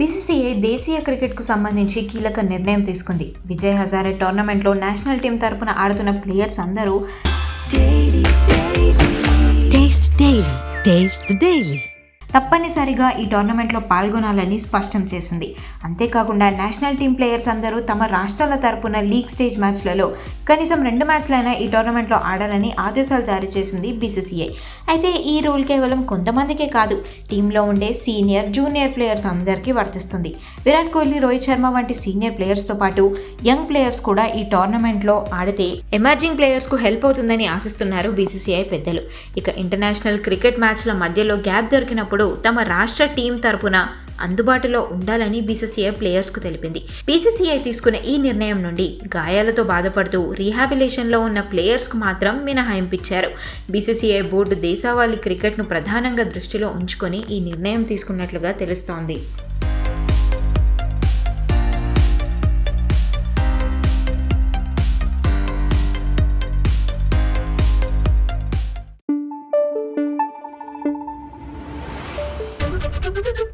BCCI దేశీయ క్రికెట్కు సంబంధించి కీలక నిర్ణయం తీసుకుంది. విజయ్ హజారే టోర్నమెంట్లో నేషనల్ టీం తరపున ఆడుతున్న ప్లేయర్స్ అందరూ తప్పనిసరిగా ఈ టోర్నమెంట్లో పాల్గొనాలని స్పష్టం చేసింది. అంతేకాకుండా నేషనల్ టీం ప్లేయర్స్ అందరూ తమ రాష్ట్రాల తరపున లీగ్ స్టేజ్ మ్యాచ్లలో కనీసం 2 మ్యాచ్లైనా ఈ టోర్నమెంట్లో ఆడాలని ఆదేశాలు జారీ చేసింది బీసీసీఐ. అయితే ఈ రూల్ కేవలం కొంతమందికే కాదు, టీంలో ఉండే సీనియర్, జూనియర్ ప్లేయర్స్ అందరికీ వర్తిస్తుంది. విరాట్ కోహ్లీ, రోహిత్ శర్మ వంటి సీనియర్ ప్లేయర్స్తో పాటు యంగ్ ప్లేయర్స్ కూడా ఈ టోర్నమెంట్లో ఆడితే ఎమర్జింగ్ ప్లేయర్స్కు హెల్ప్ అవుతుందని ఆశిస్తున్నారు బీసీసీఐ పెద్దలు. ఇక ఇంటర్నేషనల్ క్రికెట్ మ్యాచ్ల మధ్యలో గ్యాప్ దొరికినప్పుడు తమ రాష్ట్ర టీం తరపున అందుబాటులో ఉండాలని బీసీసీఐ ప్లేయర్స్కు తెలిపింది. బీసీసీఐ తీసుకున్న ఈ నిర్ణయం నుండి గాయాలతో బాధపడుతూ రీహాబిలేషన్లో ఉన్న ప్లేయర్స్కు మాత్రం మినహాయింపిచ్చారు. బీసీసీఐ బోర్డు దేశవాళీ క్రికెట్ను ప్రధానంగా దృష్టిలో ఉంచుకొని ఈ నిర్ణయం తీసుకున్నట్లుగా తెలుస్తోంది. Thank you.